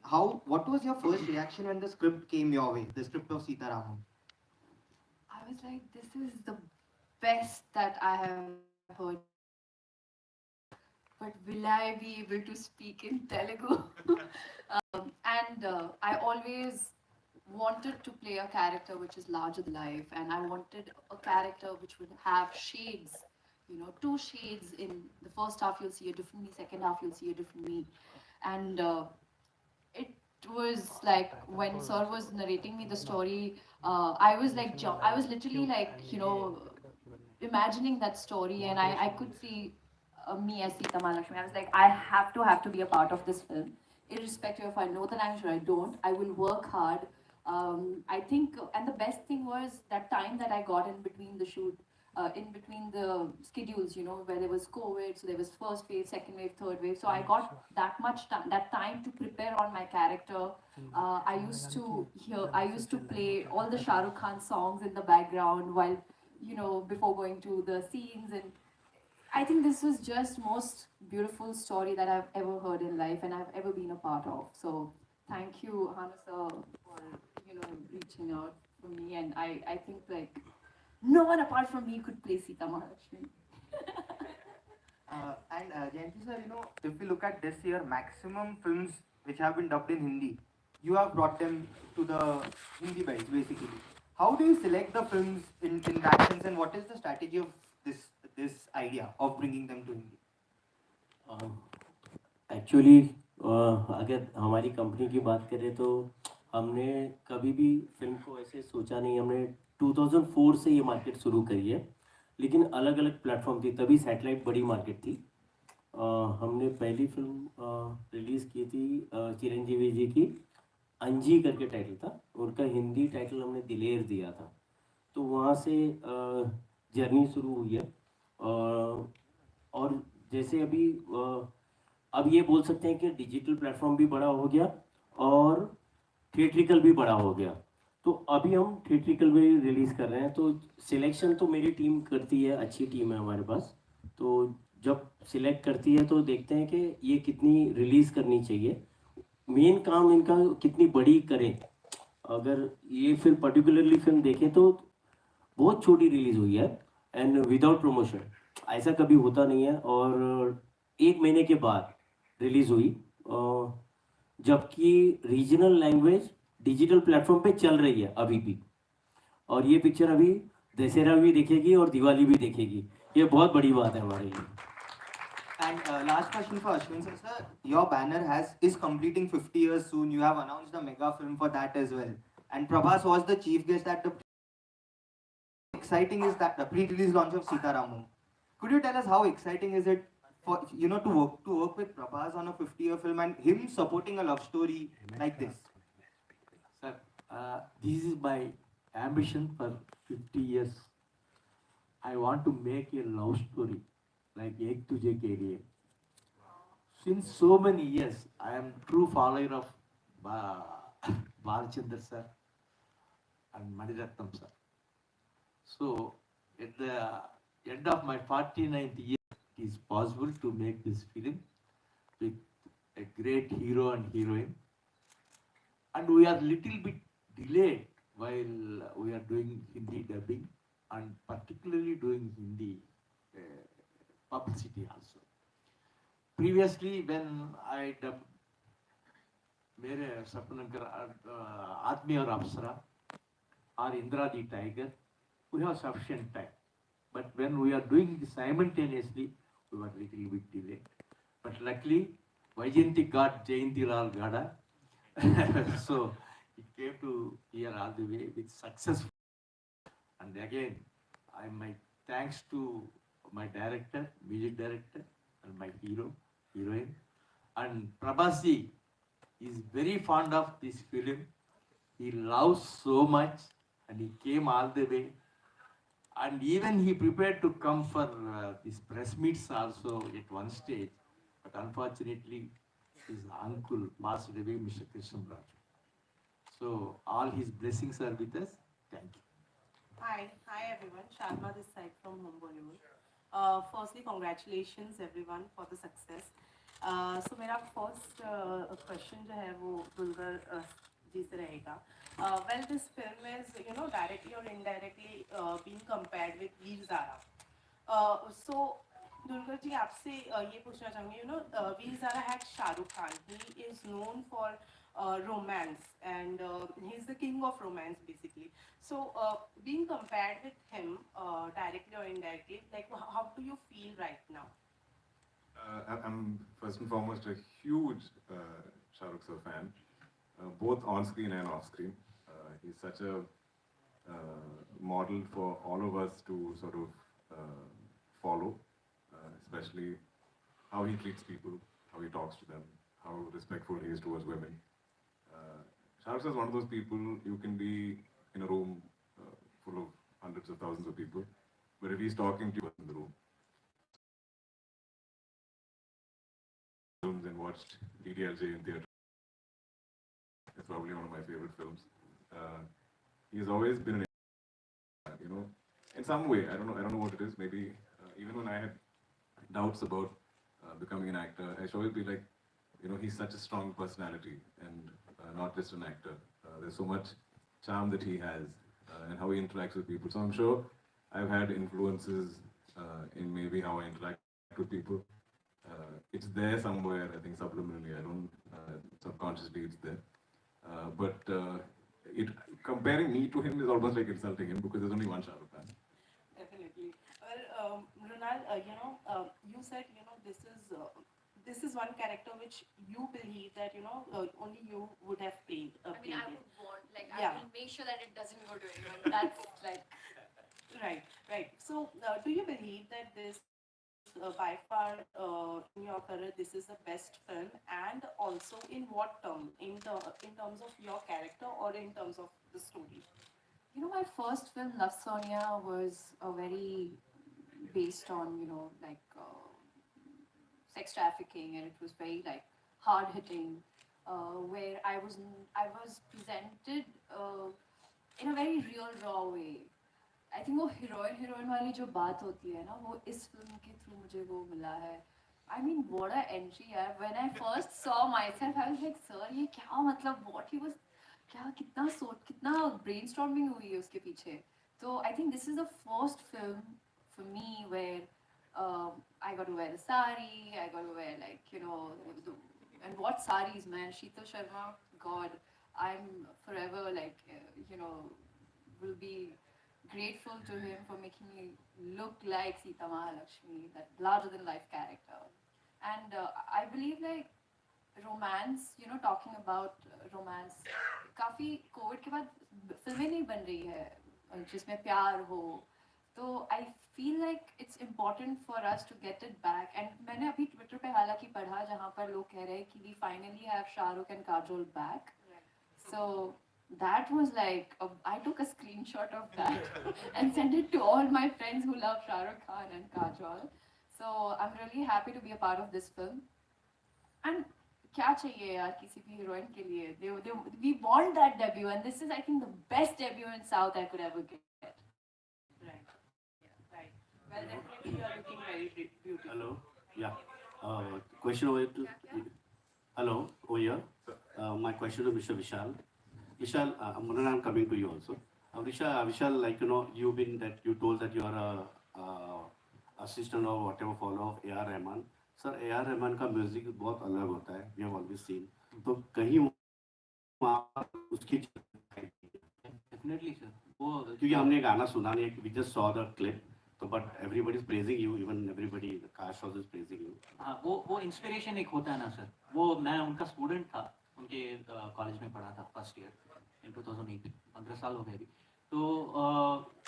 What was your first reaction when the script came your way, the script of Sita Ramam? I was like, this is the best that I have heard in my life. But will I be able to speak in Telugu? And I always wanted to play a character which is larger than life, and I wanted a character which would have shades, two shades. In the first half you'll see a different me, second half you'll see a different me. And it was like when sir was narrating me the story, I was like I was literally like, imagining that story, and I could see me as Sita Mahalakshmi. I was like, I have to be a part of this film, irrespective if I know the language or I don't. I will work hard. I think, and the best thing was that time that I got in between the shoot, in between the schedules, where there was COVID, so there was first wave, second wave, third wave. So I got that much time, that time to prepare on my character. I used to play all the Shah Rukh Khan songs in the background while, before going to the scenes. And I think this was just most beautiful story that I've ever heard in life and I've ever been a part of. So thank you, Hana sir, for, reaching out for me. And I think like no one apart from me could play Sita Mahalakshmi. Jayanti sir, if we look at this year, maximum films which have been dubbed in Hindi, you have brought them to the Hindi belt basically. How do you select the films in that sense, and what is the strategy of this idea of bringing them to Hindi? Actually अगर हमारी company की बात करें तो हमने कभी भी film को ऐसे सोचा नहीं. हमने 2004 से ये मार्केट शुरू करी है, लेकिन अलग अलग प्लेटफॉर्म थी. तभी सैटेलाइट बड़ी मार्केट थी. हमने पहली फिल्म रिलीज़ की थी चिरंजीवी जी की, अंजी करके टाइटल था. उनका हिंदी टाइटल हमने दिलेर दिया था. तो वहाँ से जर्नी शुरू हुई है. और जैसे अभी अब ये बोल सकते हैं कि डिजिटल प्लेटफॉर्म भी बड़ा हो गया और थिएट्रिकल भी बड़ा हो गया. तो अभी हम थिएट्रिकल भी रिलीज़ कर रहे हैं. तो सिलेक्शन तो मेरी टीम करती है, अच्छी टीम है हमारे पास. तो जब सिलेक्ट करती है तो देखते हैं कि ये कितनी रिलीज़ करनी चाहिए. मेन काम इनका कितनी बड़ी करें. अगर ये फिल्म पर्टिकुलरली फिल्म देखें तो बहुत छोटी रिलीज़ हुई है एंड विदाउट प्रमोशन. ऐसा कभी होता नहीं है. और एक महीने के बाद रिलीज़ हुई, जबकि रीजनल लैंग्वेज डिजिटल प्लेटफॉर्म पे चल रही है अभी भी. और ये पिक्चर अभी दशहरा भी देखेगी और दिवाली भी देखेगी. ये बहुत बड़ी बात है हमारे लिए. And last question for Ashwin sir. Sir, your banner is completing 50 years soon. You have announced a mega film for that as well. And Prabhas was the chief guest at the exciting is that the pre-release launch of Sita Ramam. Could you tell us how exciting is it for to work with Prabhas on a 50-year film and him supporting a love story like this? Sir, this is my ambition for 50 years. I want to make a love story like Ek Tujhe Ke Liye. Since so many years, I am true follower of Balchandra sir and Maniratnam sir. So, at the end of my 49th year, it is possible to make this film with a great hero and heroine. And we are little bit delayed while we are doing Hindi dubbing and particularly doing Hindi publicity also. Previously, when I dubbed मेरे सपनकर आदमी और अप्सरा or Indra the Tiger, we have sufficient time. But when we are doing it simultaneously, we were little bit delayed. But luckily, Vaijayanti got Jayanti Lal Gada. So it came to here all the way with success. And again, my thanks to my director, music director, and my hero, heroine. And Prabhasi is very fond of this film. He loves so much and he came all the way. And even he prepared to come for these press meets also at one stage. But unfortunately, his uncle passed away, Mr. Krishnamraj. So all his blessings are with us. Thank you. Hi everyone. Sharma this side from Home Bollywood. Firstly, congratulations everyone for the success. So मेरा first question जो है वो दुलकर जी से रहेगा. Well, this film is, you know, directly or indirectly being compared with Veer Zara. So Dulquer जी आपसे ये पूछना चाहूँगी, you know, Veer Zara had Shah Rukh Khan. He is known for romance, and he's the king of romance basically. So being compared with him directly or indirectly, like how do you feel right now? I'm first and foremost a huge Shah Rukh sir fan, both on screen and off screen. He's such a model for all of us to sort of follow, especially how he treats people, how he talks to them, how respectful he is towards women. Shah Rukh sir is one of those people you can be in a room full of hundreds of thousands of people, but if he's talking to you in the room, films and watched DDLJ in theater. It's probably one of my favorite films. He's always been, you know, in some way. I don't know what it is. Maybe even when I had doubts about becoming an actor, I should always be like, you know, he's such a strong personality and not just an actor. There's so much charm that he has and how he interacts with people. So I'm sure I've had influences in maybe how I interact with people. It's there somewhere, I think subliminally. I don't subconsciously it's there. But comparing me to him is almost like insulting him because there's only one Shah Rukh Khan. Definitely. Well, Mrunal, you know, you said, you know, this is one character which you believe that, you know, only you would have played. I mean, played I it. would want, like, Yeah. I will make sure that it doesn't go to anyone. That's like, Right, right. So, do you believe that this, by far, in your career, this is the best film, and also in what term? In terms of your character or in terms of the story? you know, my first film, Love Sonia, was a very based on, you know, like sex trafficking, and it was very like hard hitting, where I was presented in a very real raw way. I think वो heroine वाली जो बात होती है ना वो इस film के थ्रू मुझे वो मिला है I mean what a entry यार when I first saw myself I was like sir ये क्या मतलब व्हाट ही वाज क्या कितना ब्रेनस्टॉर्मिंग हुई है उसके पीछे तो I think this is the first film for me where I got to wear the sari, I got to wear like, you know, and what saris, man. Sheetal Sharma, God, I'm forever like, you know, will be grateful to him for making me look like Sita Mahalakshmi, that larger than life character. And I believe like romance, you know, talking about romance, काफी Covid के बाद फिल्में नहीं बन रही है जिसमें प्यार हो तो I feel like it's important for us to get it back and मैंने अभी ट्विटर पे हालांकि पढ़ा जहाँ पर लोग कह रहे हैं कि we finally have Shahrukh and Kajol back so that was like I took a screenshot of that and sent it to all my friends who love Shah Rukh Khan and Kajol. So I'm really happy to be a part of this film. And क्या चाहिए यार किसी भी heroine के लिए we want that debut and this is I think the best debut in South I could ever get. Right. Yeah, right. Well, definitely you are looking very beautiful. Hello. Yeah. Question over to. Hello. Over here. My question to Mr. Vishal. Vishal, Mrunal, I'm coming to you also. Vishal, like you know, you told that you are a assistant or whatever follow of A.R. Rahman. Sir, A.R. Rahman का music बहुत अलग होता है. We have always seen. तो कहीं वहाँ उसकी Definitely, sir. वो क्योंकि हमने गाना सुना नहीं है. We just saw the clip. तो but everybody is praising you. Even everybody the cast also is praising you. हाँ वो इंस्पिरेशन एक होता है ना सर. वो मैं उनका स्टूडेंट था. उनके कॉलेज में पढ़ा था फर्स्ट ईयर इन 2008 15 साल हो गए अभी तो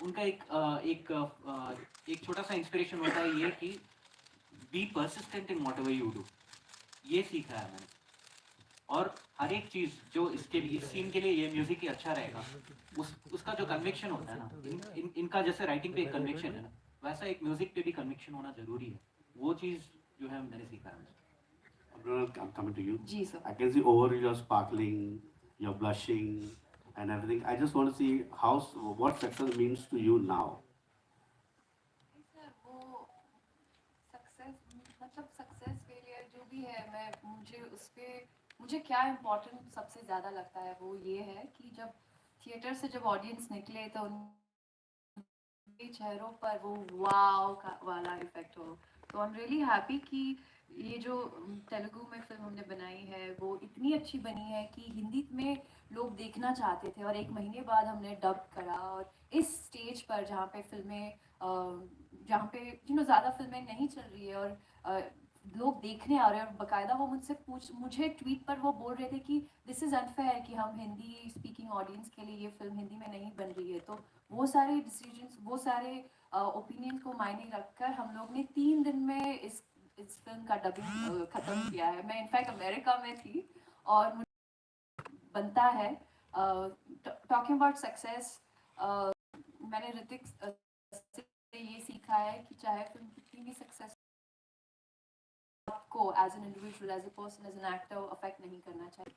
उनका एक छोटा सा इंस्पिरेशन होता है ये कि be persistent in whatever you do ये सीखा है मैंने और हर एक चीज़ जो इसके लिए इस सीन के लिए ये म्यूजिक ही अच्छा रहेगा उसका जो कन्विक्शन होता है ना इनका जैसे राइटिंग पे एक कन्विक्शन है ना वैसा एक म्यूजिक पे भी कन्विक्शन होना जरूरी है वो चीज़ जो है मैंने सीखा है I'm coming to you. जी sir. I can see over you're sparkling, you're blushing, and everything. I just want to see what success means to you now. Sir वो सक्सेस मतलब सक्सेस फेलियर जो भी है, मुझे क्या इम्पोर्टेंट सबसे ज़्यादा लगता है वो ये है कि जब थिएटर से जब ऑडियंस निकले तो उनके चेहरों पर वो वाव का वाला इफेक्ट हो। तो आई एम रियली हैप्पी कि ये जो तेलुगु में फिल्म हमने बनाई है वो इतनी अच्छी बनी है कि हिंदी में लोग देखना चाहते थे, और 1 महीने बाद हमने डब करा, और इस स्टेज पर जहाँ पे फिल्में जहाँ पे ज़्यादा फिल्में नहीं चल रही है और लोग देखने आ रहे हैं, और बाकायदा वो मुझे ट्वीट पर वो बोल रहे थे कि दिस इज़ अनफेयर कि हम हिंदी स्पीकिंग ऑडियंस के लिए ये फिल्म हिंदी में नहीं बन रही है। तो वो सारे डिसीजंस, वो सारे ओपिनियन को मायने रखकर हम लोग ने 3 दिन में इस फिल्म का डबिंग ख़त्म किया है। मैं इनफैक्ट अमेरिका में थी और मुझे बनता है टॉकिंग अबाउट सक्सेस। मैंने ऋतिक से ये सीखा है कि चाहे फिल्म कितनी भी सक्सेस आपको as an individual, as a person, as an actor affect नहीं करना चाहिए।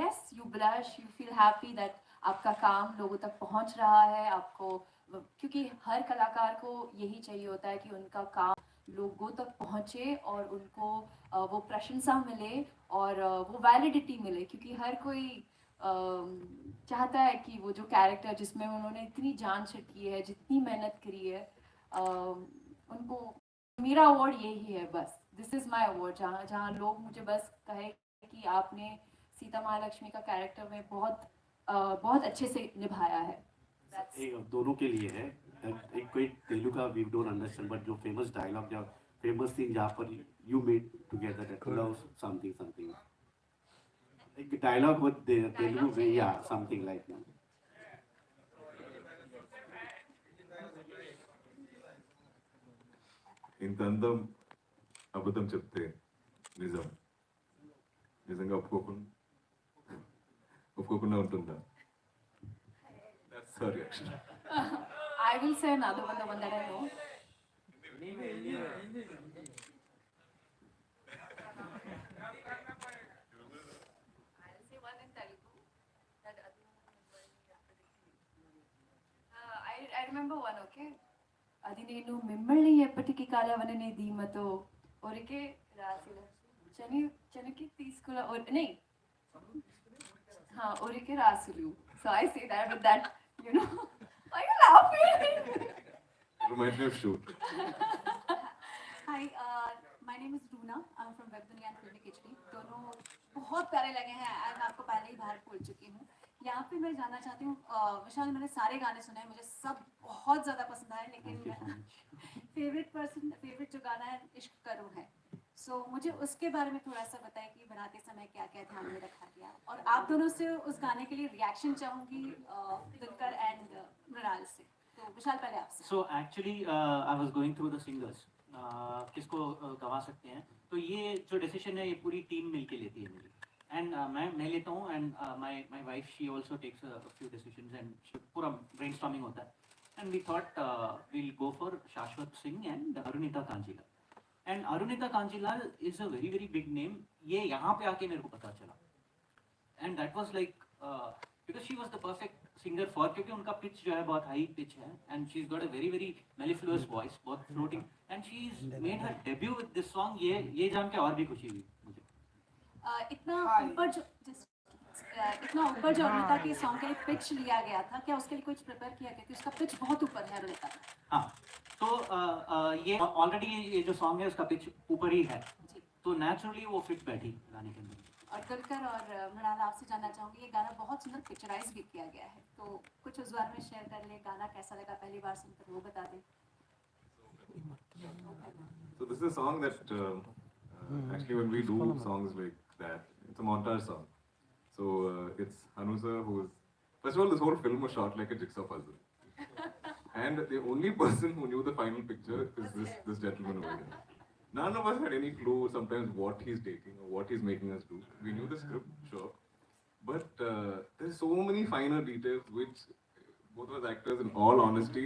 Yes, you blush, you feel happy that आपका काम लोगों तक पहुंच रहा है, आपको, क्योंकि हर कलाकार को यही चाहिए होता है कि उनका काम लोगों तक पहुंचे और उनको वो प्रशंसा मिले और वो वैलिडिटी मिले, क्योंकि हर कोई चाहता है कि वो जो कैरेक्टर जिसमें उन्होंने इतनी जान छिड़की है, जितनी मेहनत करी है, उनको, मेरा अवार्ड यही है बस, दिस इज़ माई अवार्ड, जहाँ लोग मुझे बस कहे कि आपने सीता महालक्ष्मी का कैरेक्टर में बहुत अच्छे से निभाया है। दोनों के लिए है। एक कोई तेलुगु का वी डोंट अंडरस्टैंड, बट जो फेमस डायलॉग, जो फेमस सीन जहाँ पर you made together that love something something, एक डायलॉग विद तेलुगु में, या समथिंग लाइक दैट. ఇంత అందం అబద్ధం చెప్తే నిజం నిజంగా ఒప్పుకోకుండా ఉంటుందా? Sorry actually I will say another one, the one that I know. I'll say one in Telugu. That I remember one, okay? అది నేను మిమ్మల్ని ఎప్పటికీ కాలవననే ధీమతో ఒరికే రాసిన చెనకి తీసుకుల నే ఒరికే రాసులు. So I say that with that, why are you laughing? reminds me of shoot. Hi, my name is Mrunal. I'm from Web Dunia and Filmic HD. दोनों बहुत प्यारे लगे हैं, मैं आपको पहले ही बाहर बोल चुकी हूँ। यहाँ पे मैं जानना चाहती हूँ, विशाल, मैंने सारे गाने सुने हैं, मुझे सब बहुत ज़्यादा पसंद आए, लेकिन फेवरेट जो गाना है इश्क करूँ है। सो मुझे उसके बारे में थोड़ा सा बताएं कि बनाते समय क्या क्या ध्यान में रखा गया, और आप दोनों से उस गाने के लिए रिएक्शन चाहूँगी, दुलकर एंड मृणाल से। तो विशाल, पहले आपसे। So actually I was going through the singers, किसको गवा सकते हैं, तो ये जो डिसीजन है ये पूरी टीम मिलके लेती है मेरी, एंड मैं लेता हूँ, and my wife she also takes a few decisions, and पूरा ब्रेनस्टॉर्मिंग होता है, and we thought we'll go for Shashwat Singh and Arunita Kanjilal, and Arunita Kanjilal is a very very big name, ये यहाँ पे आके मेरे को पता चला, and that was like because she was the perfect singer for, क्योंकि उनका पिच जो है बहुत हाई पिच है, and she is got a very very मेलिफ्लुअस voice, बहुत floating, and she is made her debut with this song. ये जान के और भी खुशी हुई मुझे। इतना ऊपर जो अरुणिता के सॉन्ग के लिए पिच लिया गया था, क्या उसके लिए कुछ प्रिपेयर किया गया, क्योंकि उसका पिच बहुत ऊपर है अरुणिता का? हाँ, तो ये ऑलरेडी ये जो सॉन्ग है उसका पिच ऊपर ही है, तो नेचुरली वो फिट बैठी गाने के अंदर। और दुलकर और मृणाल, आपसे जानना चाहूँगी, ये गाना बहुत सुंदर पिक्चराइज भी किया गया है, तो कुछ उस बारे में शेयर कर ले, गाना कैसा लगा पहली बार सुनकर वो बता दें। So this is a song that actually when we do songs like that, it's a montage song. So it's Hanusa who's, first of all, this whole film was shot like a jigsaw puzzle. And the only person who knew the final picture is this gentleman over here. None of us had any clue sometimes what he's taking or what he's making us do. We knew the script, sure. But there's so many finer details which both of us actors, in all honesty,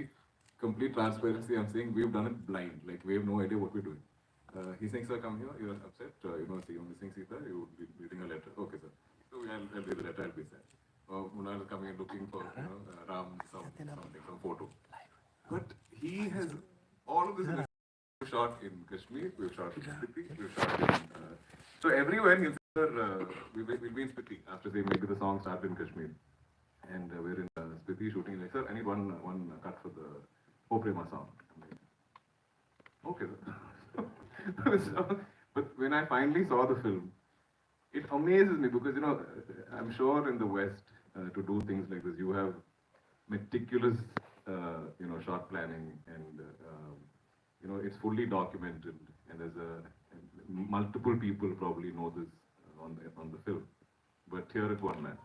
complete transparency, I'm saying we've done it blind. Like we have no idea what we're doing. He's saying, sir, come here, you're upset, you're missing Sita, you would be reading a letter. Okay, sir. So I'll read the letter, I'll be sad. Mrunal is coming and looking for, Ram, something, some photo. But he has all of this in his shot in Kashmir, we've shot in Spiti, we've shot in. So everywhere, we'll be in Spiti after say maybe the song started in Kashmir, and we're in Spiti shooting. Like, sir, I need one cut for the O Prema song. I'm like, okay, sir. So, but when I finally saw the film, it amazes me because I'm sure in the West to do things like this you have meticulous shot planning and it's fully documented and there's multiple people probably know this on the film, but here it's one man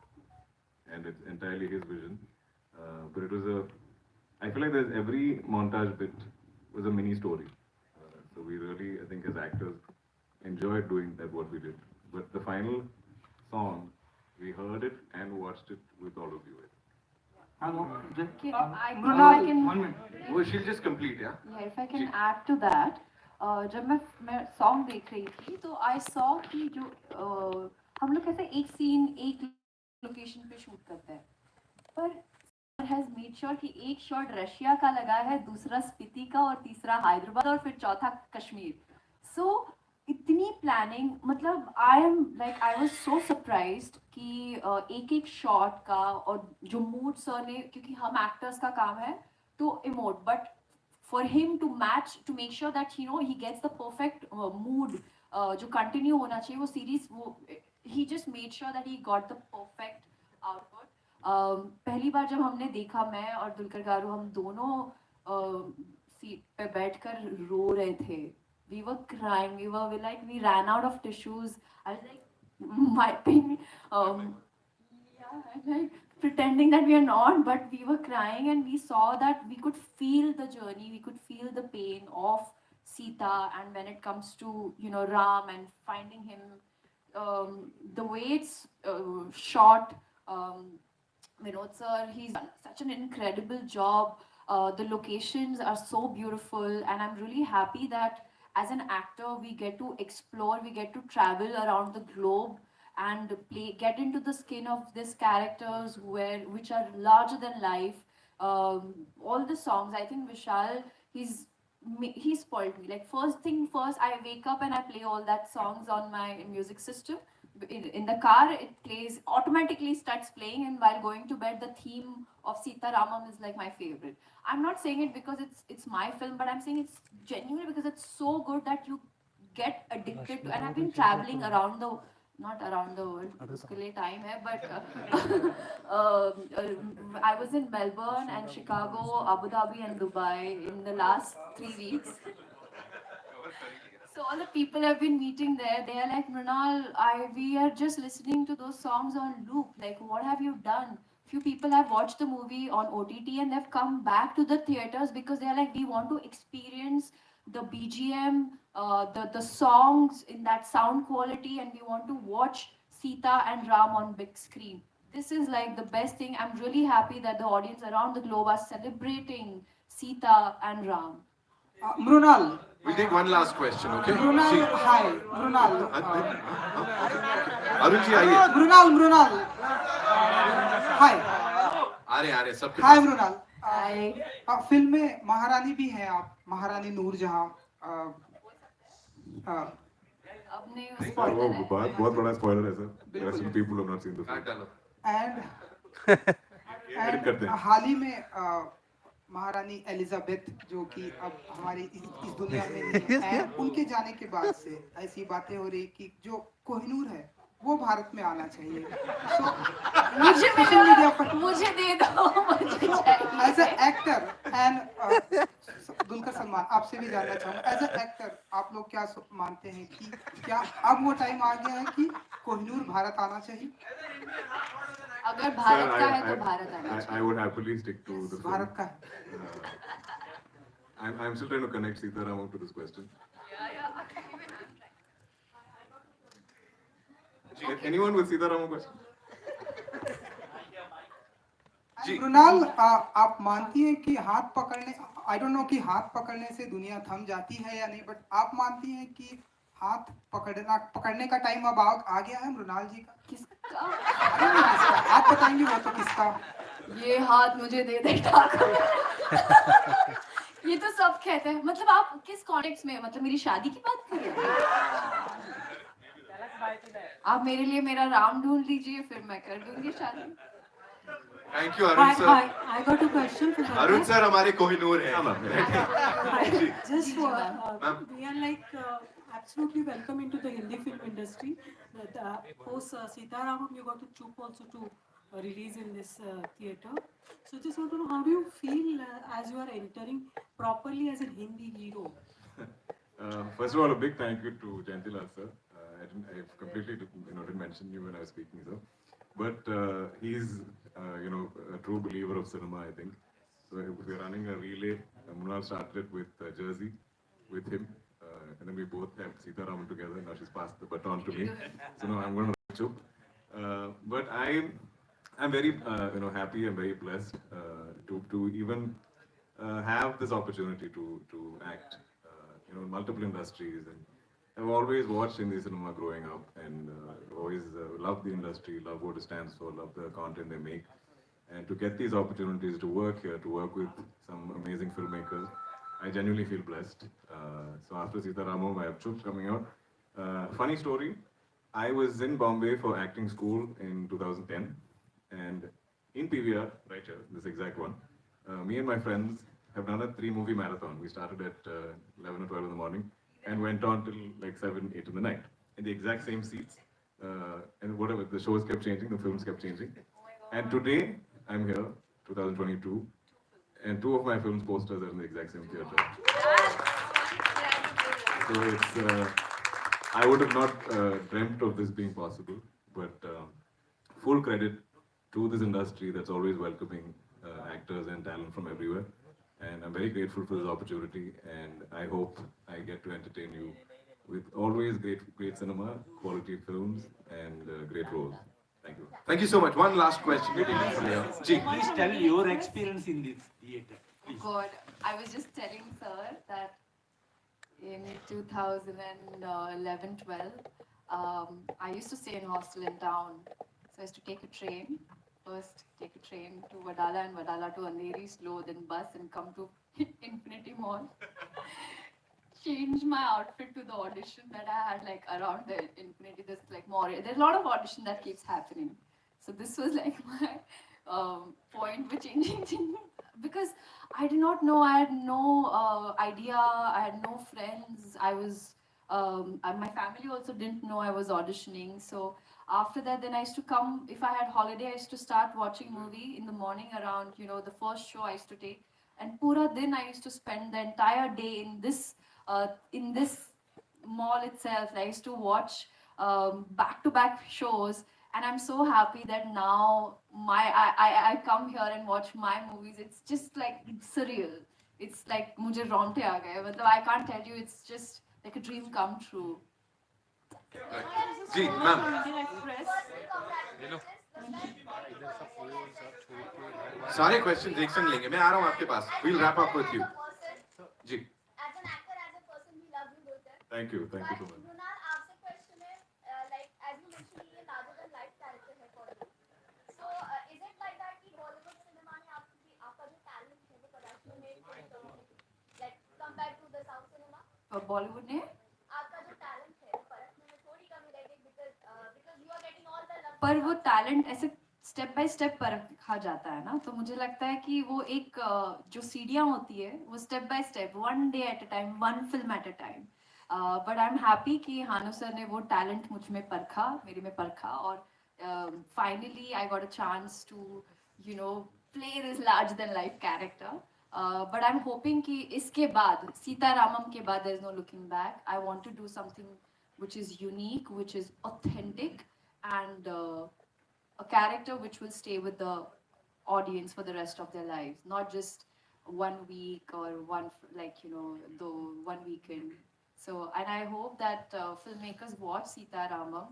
and it's entirely his vision. But it was I feel like there's every montage bit was a mini story. So we really, I think as actors, enjoyed doing that what we did. But the final song, we heard it and watched it with all of you. Okay, I think Mrunal, I can. 1 minute. Well, she'll just complete, yeah? Yeah, if I can add to that, जब मैं song देख रही थी तो I saw कि जो हम लोग कैसे एक सीन एक लोकेशन पे शूट करते हैं, पर हैज मेड श्योर कि एक शॉट रशिया का लगा है, दूसरा स्पीति का और तीसरा हैदराबाद और फिर चौथा कश्मीर. सो इतनी प्लानिंग, मतलब आई वाज सो सरप्राइज्ड कि एक एक शॉट का और जो मूड सर ने, क्योंकि हम एक्टर्स का काम है तो emote, but for him to match, to make sure that he gets the perfect mood जो continue होना चाहिए वो series, वो he just made sure that he got the perfect output. पहली बार जब हमने देखा, मैं और दुलकर गारू हम दोनों सीट पे बैठकर रो रहे थे. We were crying, we ran out of tissues. I was like wiping, pretending that we are not, but we were crying and we saw that we could feel the journey, we could feel the pain of Sita, and when it comes to Ram and finding him, the way it's shot, Vinod sir, he's done such an incredible job. The locations are so beautiful, and I'm really happy that as an actor we get to explore, we get to travel around the globe and get into the skin of these characters which are larger than life. All the songs, I think Vishal, he spoiled me. Like, first thing first, I wake up and I play all that songs on my music system. In the car, it plays, automatically starts playing, and while going to bed, the theme of Sita Ramam is like my favorite. I'm not saying it because it's my film, but I'm saying it's genuinely because it's so good that you get addicted to. And I've been traveling around the, not around the world, उसके लिए time है, but I was in Melbourne and Chicago, Abu Dhabi and Dubai in the last 3 weeks. So all the people I've been meeting there, they are like, Mrunal, we are just listening to those songs on loop. Like, what have you done? Few people have watched the movie on OTT and they've come back to the theaters because they are like, we want to experience the BGM, the songs in that sound quality, and we want to watch Sita and Ram on big screen. This is like the best thing. I'm really happy that the audience around the globe are celebrating Sita and Ram. Mrunal. We'll take one last question, okay? Mrunal, hi. Mrunal. Arun ji आइए. Mrunal. Hi. आ रहे सब. Hi Mrunal. Hi. Film में महारानी भी हैं आप, महारानी नूरजहां. अब नहीं वो spoiler है. बहुत बड़ा स्पॉइलर है sir. The rest of the people have not seen the film. And हाल ही में महारानी एलिजाबेथ, जो कि अब हमारी इस दुनिया में नहीं है, उनके जाने के बाद से ऐसी बातें हो रही कि जो कोहिनूर है वो भारत में आना चाहिए. मुझे दे दो, मुझे चाहिए. As a actor and Dulquer Salmaan, आपसे भी जानना चाहूँगा, एज ए एक्टर आप लोग क्या मानते हैं कि क्या अब वो टाइम आ गया है कि कोहिनूर भारत आना चाहिए? अगर भारत का है तो भारत आना चाहिए. I would happily stick to the film. Bharat का है. I'm still trying to connect Sita Ramam to this question. Anyone with Sita Ramam question? Mrinal, आप मानती हैं कि हाथ पकड़ने, आई डोंट नो कि हाथ पकड़ने से दुनिया थम जाती है या नहीं, बट आप मानती हैं कि हाथ पकड़ने का टाइम अब आ गया है मृणाल जी का? किसका? आप बताएंगे वो तो किसका? ये हाथ मुझे दे दे ठाकुर. ये तो सब कहते हैं, मतलब आप किस कॉन्टेक्स्ट में, मतलब मेरी शादी की बात कर रहे हैं? आप मेरे लिए मेरा राम ढूंढ लीजिए, फिर मैं कर दूंगी शादी. Thank you, Arun sir. I got a question for Arun sir हमारे कोहिनूर हैं. Just for, Ma'am. we are like absolutely welcome into the Hindi film industry. Post Sitaramam, you got to choop also to release in this theatre. So just want to know, how do you feel as you are entering properly as a Hindi hero? First of all, a big thank you to Jayantila sir. I completely didn't mention you when I was speaking, sir. But he's a true believer of cinema, I think. So we're running a relay. Mrunal started it with Jersey, with him, and then we both have Sita Raman together. Now she's passed the baton to me. So now I'm going to chup. But I'm very happy and very blessed to even have this opportunity to act in multiple industries. And I've always watched Hindi cinema growing up and always loved the industry, love what it stands for, love the content they make. And to get these opportunities to work here, to work with some amazing filmmakers, I genuinely feel blessed. So after Sita Ramam, I have Chup coming out. Funny story, I was in Bombay for acting school in 2010. And in PVR, right here, this exact one, me and my friends have done a 3-movie marathon. We started at 11 or 12 in the morning and went on till like 7, 8 in the night in the exact same seats. And whatever, the shows kept changing, the films kept changing. And today, I'm here, 2022, and 2 of my films posters are in the exact same theatre. So it's, I would have not dreamt of this being possible, but full credit to this industry that's always welcoming actors and talent from everywhere. And I'm very grateful for this opportunity, and I hope I get to entertain you with always great cinema, quality films, and great roles. Thank you. Thank you so much. One last question. Please tell your experience in this theatre. Please. God, I was just telling sir that in 2011-12, I used to stay in hostel in town. So I used to take a train. First, take a train to Wadala and Wadala to Andheri, slow, then bus and come to Infinity Mall. Change my outfit to the audition that I had like around the Infinity. There's like more. There's a lot of audition that keeps happening. So this was like my point for changing things because I did not know. I had no idea. I had no friends. I was. My family also didn't know I was auditioning. So after that, then I used to come. If I had holiday, I used to start watching movie in the morning around the first show I used to take. And pura din I used to spend the entire day in this mall itself. I used to watch back-to-back shows, and I'm so happy that now I come here and watch my movies. It's just like it's surreal. It's like mujhe rongte aa gaye. Matlab I can't tell you. It's just like a dream come true. जी ma'am सारे question एक संग लेंगे मैं आ रहा हूँ आपके पास we'll wrap up with you ji Thank you so much. Mrunal, आपसे question है, like as you mentioned, ये larger than life character है for you. So is it like that कि Bollywood cinema ने आपका जो talent है वो production में like compared to the South cinema? Bollywood ने आपका जो talent है वो परखने में थोड़ी कमी रहेगी because you are getting all the love. पर वो talent ऐसे स्टेप बाय स्टेप परखा जाता है ना, तो मुझे लगता है कि वो एक जो सीढ़ियाँ होती है वो step by step, 1 day at a time, 1 film at a time. But I am happy कि हानू सर ने वो टैलेंट मुझ में परखा, मेरे में परखा, और finally I got a chance to play this large than life character. But I am hoping कि इसके बाद सीतारामम के बाद there is no looking back. I want to do something which is unique, which is authentic, and a character which will stay with the audience for the rest of their lives, not just 1 week or one weekend. So, and I hope that filmmakers watch Sita Ramam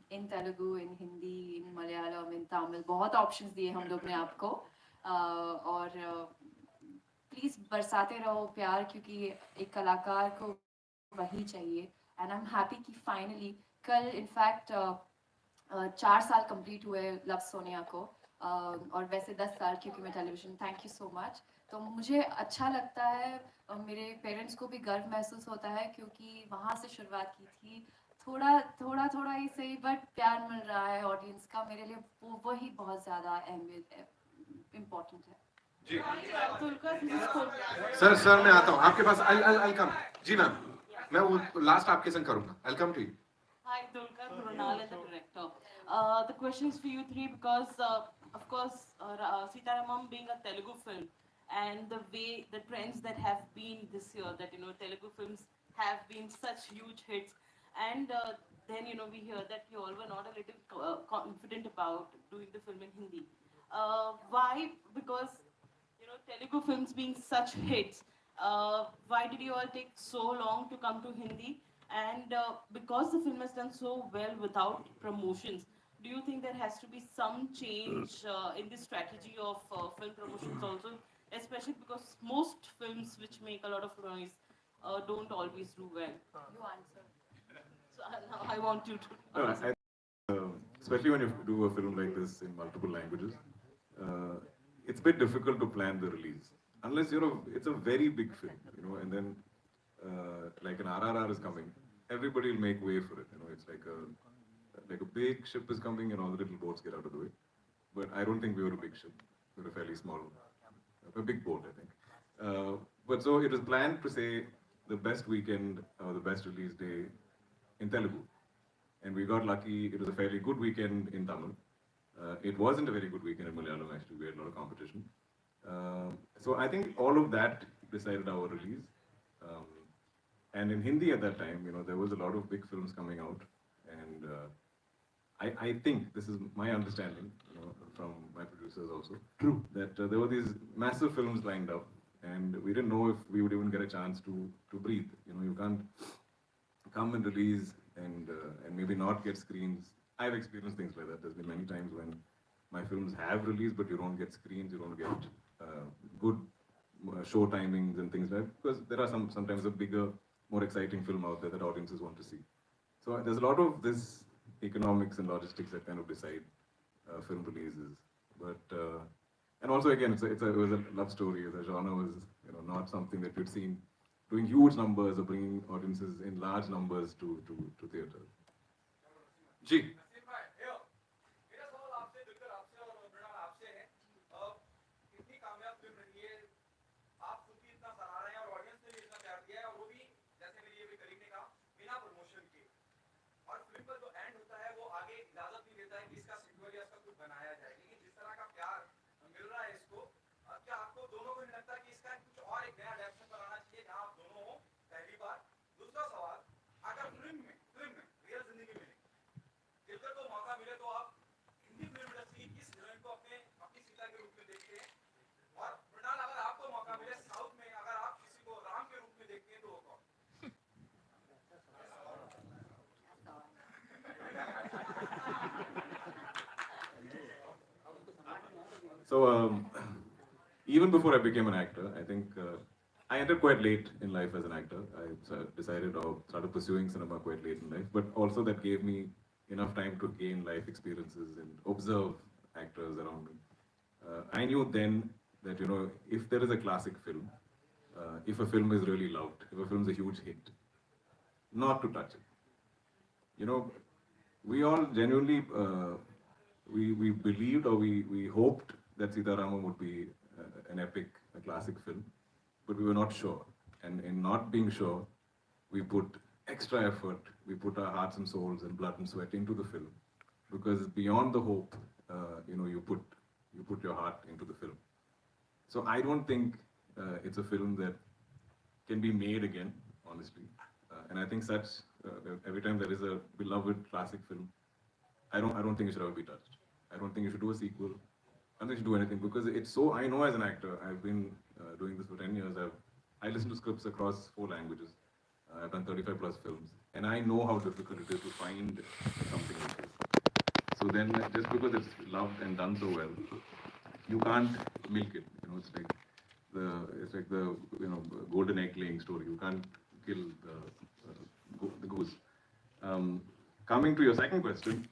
in Telugu, in Hindi, in Malayalam, in Tamil. बहुत options दिए हम लोग ने आपको, और please बरसाते रहो प्यार, क्योंकि एक कलाकार को वही चाहिए. And I'm happy कि finally कल in fact 4 साल कंप्लीट हुए लव सोनिया को, और वैसे 10 साल क्योंकि मैं television. Thank you so much. तो मुझे अच्छा लगता है, मेरे पेरेंट्स को भी गर्व महसूस होता है क्योंकि वहाँ से शुरुआत की थी। थोड़ा ही सही बट प्यार मिल रहा है ऑडियंस का, मेरे लिए वही बहुत ज़्यादा अहमियत है, इम्पोर्टेंट है। जी Dulquer, this is Komal. Sir मैं आता हूँ आपके पास I'll come जी मैम मैं वो लास्ट आपके संग करूँगा I'll come to you. Hi, Dulquer, Mrunal is the director. The question is for you three because, of course, Sitaramam being a Telugu film and the way, the trends that have been this year, that, Telugu films have been such huge hits. And then, we hear that you all were not a little confident about doing the film in Hindi. Why? Because, Telugu films being such hits, why did you all take so long to come to Hindi? And because the film has done so well without promotions, do you think there has to be some change in the strategy of film promotions also? Especially because most films which make a lot of noise don't always do well. You answer. So now I want you to. No, especially when you do a film like this in multiple languages, it's a bit difficult to plan the release. Unless it's a very big film, and then like an RRR is coming, everybody will make way for it. It's like a big ship is coming and all the little boats get out of the way. But I don't think we were a big ship. We were a fairly small, a big boat, I think. But so it was planned to say the best weekend or the best release day in Telugu. And we got lucky, it was a fairly good weekend in Tamil. It wasn't a very good weekend in Malayalam, actually, we had a lot of competition. So I think all of that decided our release. And in Hindi at that time, there was a lot of big films coming out. And I think, this is my understanding, from my producers also, True. that there were these massive films lined up. And we didn't know if we would even get a chance to breathe. You can't come and release and maybe not get screens. I've experienced things like that. There's been many times when my films have released, but you don't get screens, you don't get good show timings and things like that, because there are sometimes a bigger, more exciting film out there that audiences want to see. So there's a lot of this economics and logistics that kind of decide film releases. But and also again, it was a love story. The genre was not something that you'd seen doing huge numbers or bringing audiences in large numbers to theatre. Ji So even before I became an actor, I think I entered quite late in life as an actor. I decided or started pursuing cinema quite late in life, but also that gave me enough time to gain life experiences and observe actors around me. I knew then that if there is a classic film, if a film is really loved, if a film is a huge hit, not to touch it. We all genuinely we believed or we hoped that Sita Ramam would be an epic, a classic film, but we were not sure. And in not being sure, we put extra effort, we put our hearts and souls and blood and sweat into the film, because beyond the hope, you put your heart into the film. So I don't think it's a film that can be made again, honestly. And I think every time there is a beloved classic film, I don't think it should ever be touched. I don't think you should do a sequel. I don't think you should do anything, because it's so, I know as an actor, I've been doing this for 10 years, I listen to scripts across 4 languages. I've done 35 plus films, and I know how difficult it is to find something like this. So then, just because it's loved and done so well, you can't milk it. It's like the golden egg laying story. You can't kill the goose. Coming to your second question,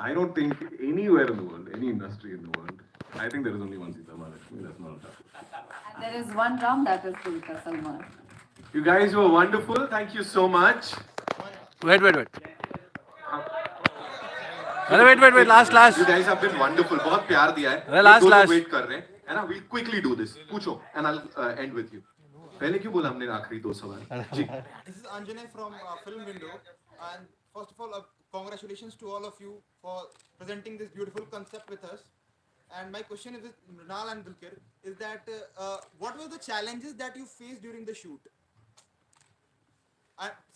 I don't think anywhere in the world, any industry in the world, I think there is only one Sita Mahalakshmi. That's not a Thakur. There is one Ram, that is Dulqur Salman. You guys were wonderful. Thank you so much. Wait. Wait. Last. You guys have been wonderful. बहुत प्यार दिया है. अरे last. Wait कर रहे हैं. है ना? We'll quickly do this. पूछो and I'll end with you. पहले क्यों बोला हमने आखिरी 2 सवाल? जी. This is Anjanay from Film Window, and first of all, congratulations to all of you for presenting this beautiful concept with us. And my question is with Mrunal and Dulqur, is that what were the challenges that you faced during the shoot?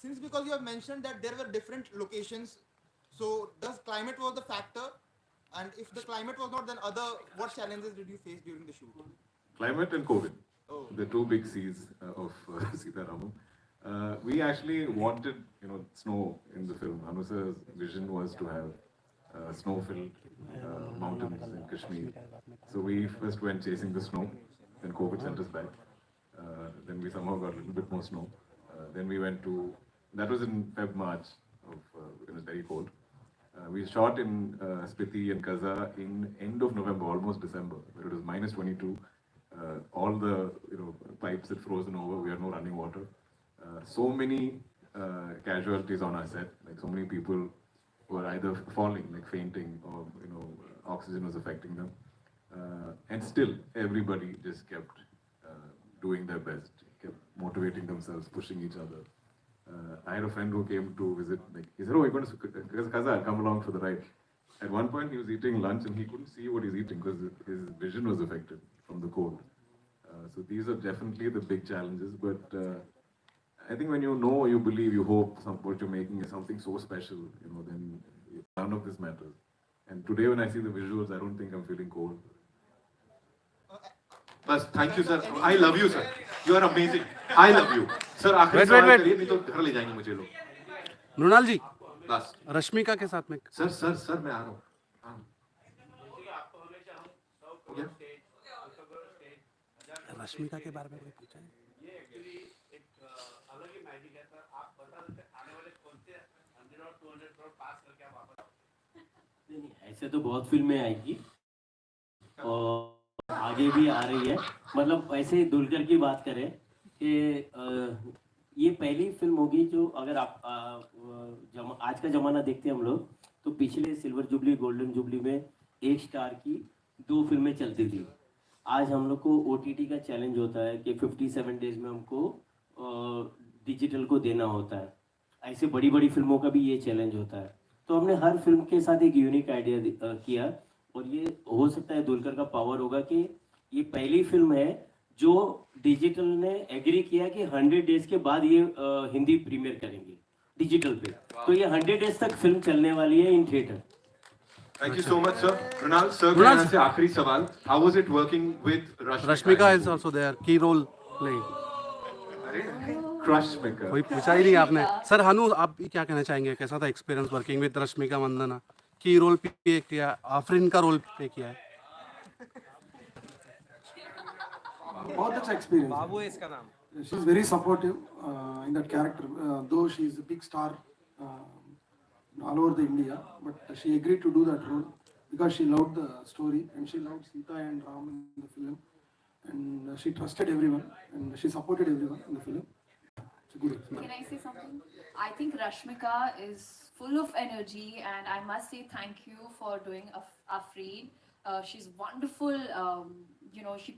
Since because you have mentioned that there were different locations, so does climate was the factor? And if the climate was not, then what challenges did you face during the shoot? Climate and COVID. Oh. The 2 big C's of Sita Ramam. We actually wanted, snow in the film. Anusa's vision was to have snow-filled mountains in Kashmir. So we first went chasing the snow, then COVID sent us back. Then we somehow got a little bit more snow. Then we went to, that was in March, it was very cold. We shot in Spiti and Kaza in end of November, almost December, where it was minus 22. All the pipes had frozen over. We had no running water. So many casualties on our set. Like so many people were either falling, like fainting, or oxygen was affecting them. And still, everybody just kept doing their best, kept motivating themselves, pushing each other. I had a friend who came to visit. Like he said, "Oh, you're going to Kaza? Come along for the ride." At one point, he was eating lunch and he couldn't see what he's eating because his vision was affected from the cold. So these are definitely the big challenges. But I think when you know, you believe, you hope what you're making is something so special, then none of this matters. And today, when I see the visuals, I don't think I'm feeling cold. बस thank you sir. I love you sir. You are amazing. I love you sir. आखिरी सवाल करिए, नहीं तो घर ले जाएंगे मुझे लोग. मृणाल जी, बस रश्मिका के साथ में. सर मैं आ रहा हूँ. रश्मिका के बारे में कोई पूछा है? ऐसे तो बहुत फिल्में आएगी और आगे भी आ रही है. मतलब ऐसे दुलकर की बात करें कि ये पहली फिल्म होगी जो अगर आप आज का ज़माना देखते हैं हम लोग, तो पिछले सिल्वर जुबली गोल्डन जुबली में 1 स्टार की 2 फिल्में चलती थी. आज हम लोग को OTT का चैलेंज होता है कि 57 डेज में हमको डिजिटल को देना होता है. ऐसे बड़ी बड़ी फिल्मों का भी ये चैलेंज होता है. तो हमने हर फिल्म के साथ एक यूनिक आइडिया किया और ये हो सकता है दुलकर का पावर होगा कि ये पहली फिल्म है जो डिजिटल ने एग्री किया कि 100 डेज के बाद ये हिंदी प्रीमियर करेंगे डिजिटल पे. तो ये 100 डेज तक फिल्म चलने वाली है in theatre. Thank you so much, sir. Mrunal, sir, से आखिरी सवाल. How was it working with Rashmika? Rashmika is also there, key role playing. Rashmika. कोई पूछा ही नहीं आपने. सर हनु, आप क्या कहना चाहेंगे? कैसा था experience working with Rashmika Mandanna? की रोल प्ले किया, आफरीन का रोल प्ले किया है. बहुत अच्छा एक्सपीरियंस. बाबू है इसका नाम. She is very supportive in that character, though she is a big star all over the India, but she agreed to do that role because she loved the story and she loved Sita and Ram in the film, and she trusted everyone and she supported everyone in the film. It's a good experience. Can I say something? I think Rashmika is full of energy, and I must say thank you for doing Afreen. She's wonderful.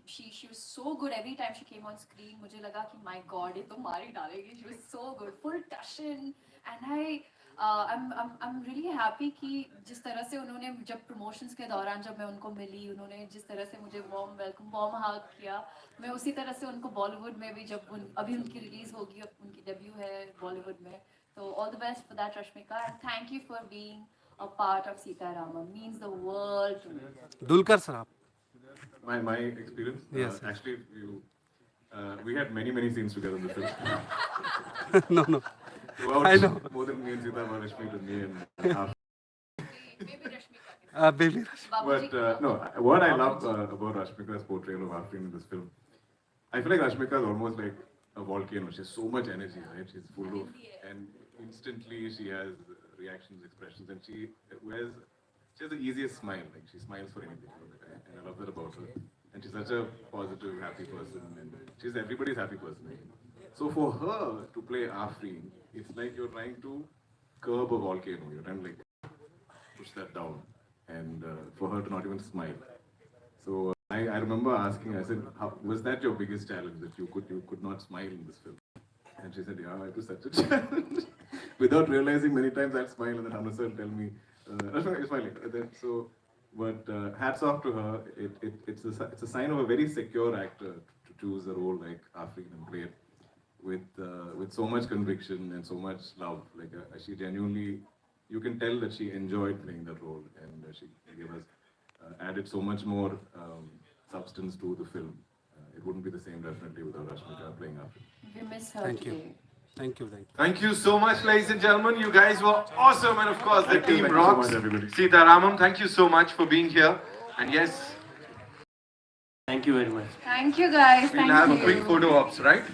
She was so good every time she came on screen. मुझे लगा कि my God, ये तो मार ही डालेगी. She was so good, full touching, and I'm really happy कि जिस तरह से उन्होंने जब promotions के दौरान जब मैं उनको मिली, उन्होंने जिस तरह से मुझे warm welcome, warm hug किया, मैं उसी तरह से उनको Bollywood में भी जब अभी उनकी release होगी, उनकी debut है Bollywood में, तो all the best for that, Rashmika, and thank you for being a part of Sita Rama. Means the world to me. Dulqur sir, आप. My experience. Yes. Actually, we had many scenes together in the film. No. Throughout, I know. More than me and Sita, Rashmi to me and half. Maybe Rashmika. Baby. But no, what I love about Rashmika's portrayal of Afreen in this film, I feel like Rashmika is almost like a volcano. She has so much energy, right? She's full of, and instantly she has reactions, expressions, and she has the easiest smile. Like she smiles for anything, and I love that about her. and she's such a positive, happy person, and she's everybody's happy person. So for her to play Afreen, it's like you're trying to curb a volcano. You're trying to like push that down, and for her to not even smile. So I remember asking, I said, was that your biggest challenge, that you could not smile in this film? And she said, yeah, it was such a challenge. Without realizing, many times I'd smile and then Hanu sir tell me, you're smiling. But hats off to her. It's a sign of a very secure actor to choose a role like Afreen and play it with so much conviction and so much love. Like she genuinely, you can tell that she enjoyed playing that role, and she gave us added so much more substance to the film. It wouldn't be the same definitely without Rashmika playing Afreen. We miss her Thank today. you. Thank you. Thank you so much, ladies and gentlemen. You guys were awesome, and of course, the team Thank you rocks. so much, everybody. Sitaramam, thank you so much for being here. And yes, Thank you very much. Thank you guys. we'll Thank have you. a quick photo ops, right?